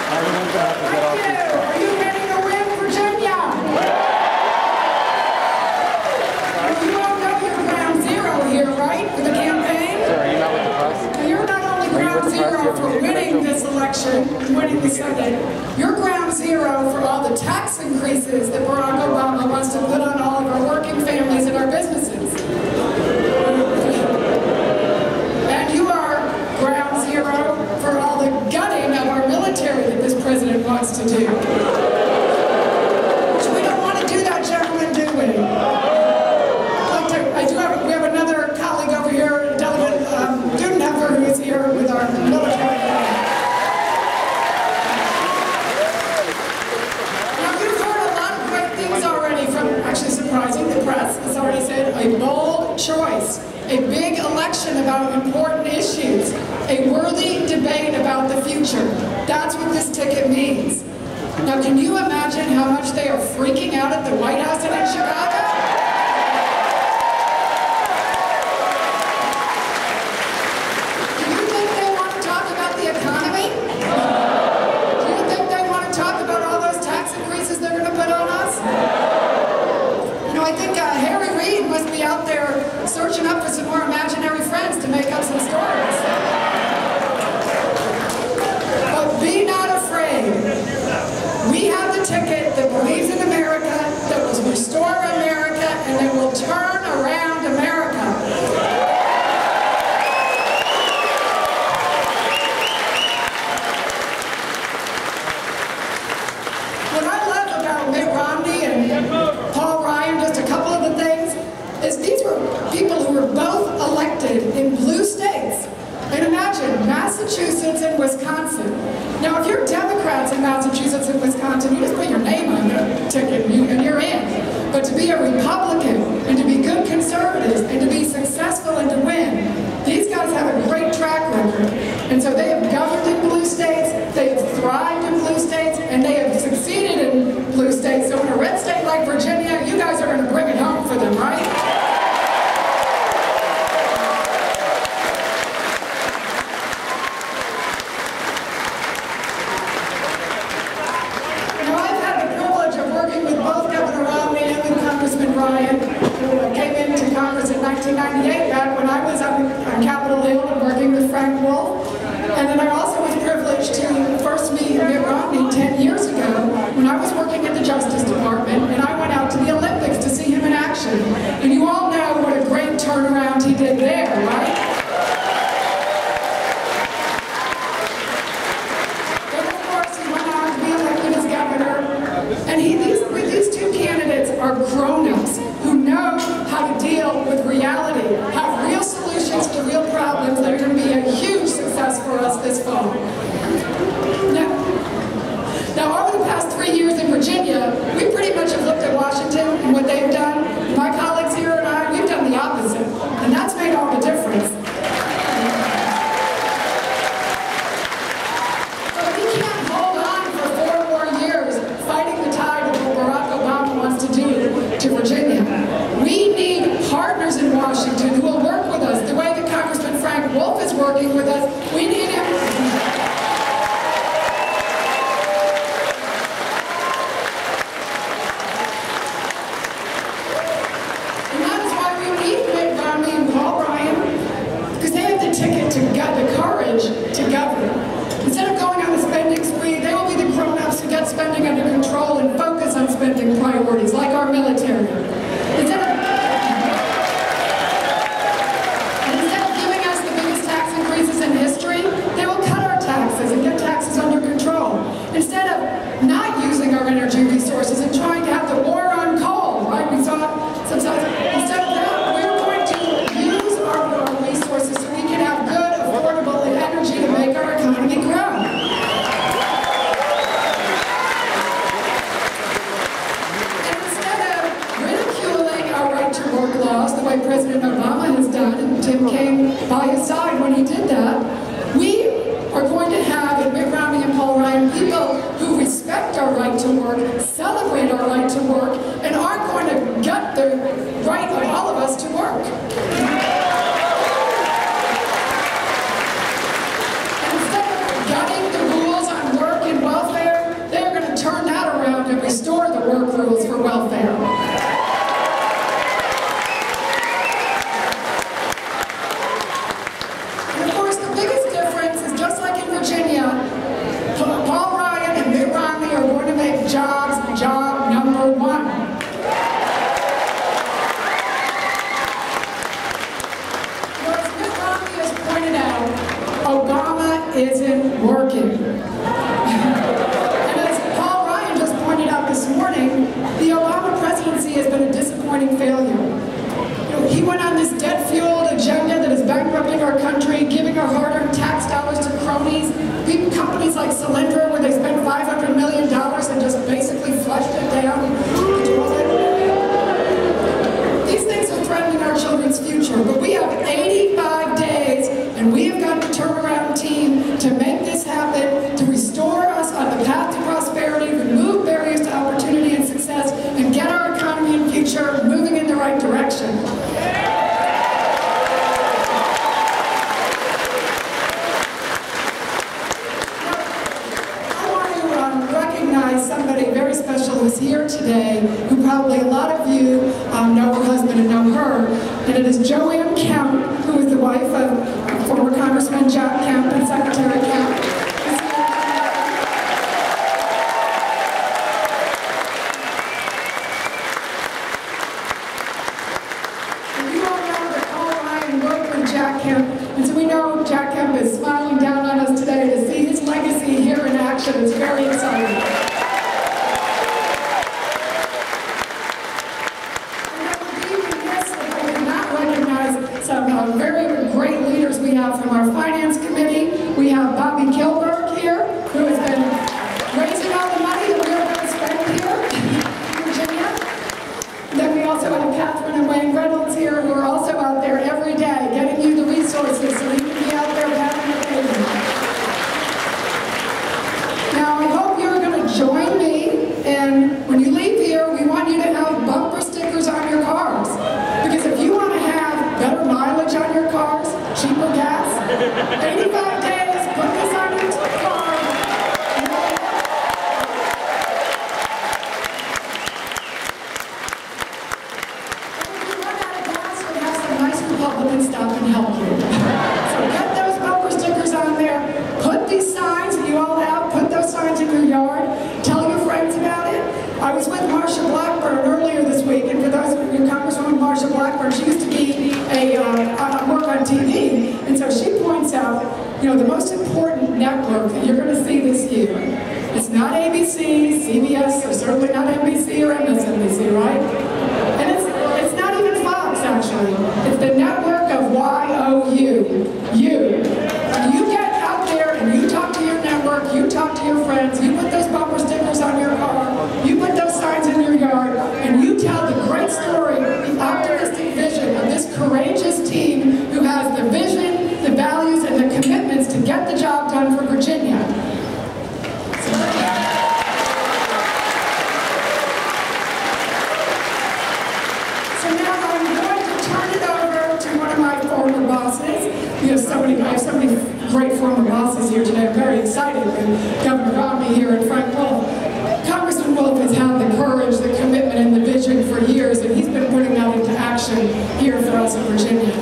Everyone's gonna have to get off this truck. Are you ready to win Virginia? You all know you're ground zero here, right, for the campaign? Sir, are you not with the press? You're not only ground zero for winning this election, winning the Senate, you're ground zero for all the tax increases that Barack Obama wants to put on all of our working families and our businesses. And you are ground zero for all the gutting of our military that this president wants to do. Which we don't want to do that, gentlemen, do we? We have another colleague over here, Delegate Dudenhofer, who is here with our military. Now, you've heard a lot of great things already from, actually surprising, the press has already said, a bold choice, a big election about important issues, a worthy debate about the future. That's what this ticket means. Now, can you imagine how much they are freaking out at the White House and in Chicago? Out there searching up for some more imaginary friends to make up some stories. But be not afraid. We have the ticket that believes in America, that will restore America, and that will turn around America. What I love about Mitt Romney and Paul Ryan, just a couple of the things, is these were people who were both elected in blue states. And imagine, Massachusetts and Wisconsin. Now, if you're Democrats in Massachusetts and Wisconsin, you just put your name on the ticket and you're in. But to be a Republican, and to be good conservatives, and to be successful and to win, these guys have a great track record. And so they have governed in blue states, they have thrived in blue states, and they have succeeded in blue states. So in a red state like Virginia, you guys are going to bring it home for them, right? Back when I was on Capitol Hill and working with Frank Wolf. And then I also was privileged to first meet Mitt Romney 10 years ago when I was working at the Justice Department, and I went out to the Olympics to see him in action. And you all know what a great turnaround he did there, right? And of course, he went on to be elected as governor. And these two candidates are grown-ups who know how to deal with reality, have real solutions to real problems that are going to be a huge success for us this fall. Now over the past 3 years in Virginia, we pretty much have looked at Washington and what they've done. My colleagues here and I, we've done the opposite, and that's made all the difference. But we can't hold on for 4 more years fighting the tide of what Barack Obama wants to do to Virginia. We need partners in Washington who will work with us the way that Congressman Frank Wolf is working with us. We need him. And that is why we need Mitt Romney and Paul Ryan, because they have the ticket to the courage to govern. Instead of going on a spending spree, they will be the grown-ups who get spending under control and focus on spending priorities, like our military. Instead of giving us the biggest tax increases in history, they will cut our taxes and get taxes under control. Instead of not using our energy resources and trying to have the war on coal, right? We saw sometimes, instead of that, we're going to use our resources so we can have good, affordable energy to make our economy grow. Laws, the way President Obama has done, and Tim came by his side when he did that, we are going to have in Mitt Romney and Paul Ryan people who respect our right to work, celebrate our right to work, and aren't going to gut the right of all of us to work. And instead of gutting the rules on work and welfare, water accruals for welfare. And of course, the biggest difference is just like in Virginia, Paul Ryan and Mitt Romney are going to make jobs job number one. As Mitt Romney has pointed out, Obama isn't working. And as Paul Ryan just pointed out this morning, the Obama presidency has been a disappointing failure. He went on this debt-fueled agenda that is bankrupting our country, giving our hard-earned tax dollars to cronies, big companies like Solyndra, where they spent $500 million and just basically flushed it down the toilet. These things are threatening our children's future, but we have 85 days, and we have got a turnaround team to make this happen, to restore us on the path to prosperity, remove barriers to opportunity and success, and get our economy and future moving in the right direction. Somebody very special who's here today, who probably a lot of you know her husband and know her, and it is Joanne Kemp, who is the wife of former Congressman Jack Kemp and Secretary Kemp. And you all know that Paul Ryan worked with Jack Kemp, and so we know Jack Kemp is smiling down on us today to see his legacy here in action. It's very exciting. Some very great leaders we have from our finance committee. We have Bobby Kilberg here, who has been raising all the money that we are going to spend here in Virginia. And then we also have Catherine and Wayne Reynolds here, who are also out there every day getting you the resources so that you can be out there having your baby. Now, I hope you're going to join me, and when you leave here, we want you to have bumper stickers on your cars. Because if you want to have better mileage on your cars, cheaper gas, 85 days, put this on your car. And if you run out of gas, we'll have some nice Republicans stop and help you. So get those bumper stickers on there. Put these signs that you all have, put those signs in your yard. Tell your friends about it. I was with Marsha Blackburn earlier this week, and for those of you, Congresswoman Marsha Blackburn, she used to be work on TV, and so she points out, the most important network that you're going to see this year, it's not ABC, CBS, or certainly not NBC or MSNBC, right? And it's not even Fox, actually. It's the network of YOU. You get out there and you talk to your network, you talk to your friends, you put those bumper stickers on your car, you put those signs in your yard, and you tell the great story, the optimistic vision of this courageous team who has the vision, the values, and the commitments to get the job done for Virginia. So now I'm going to turn it over to one of my former bosses. I have so many great former bosses here today. I'm very excited. And Governor Romney here and Frank Wolf. Congressman Wolf has had the courage, the commitment, and the vision for years, and he's been putting that into action here for us in Virginia.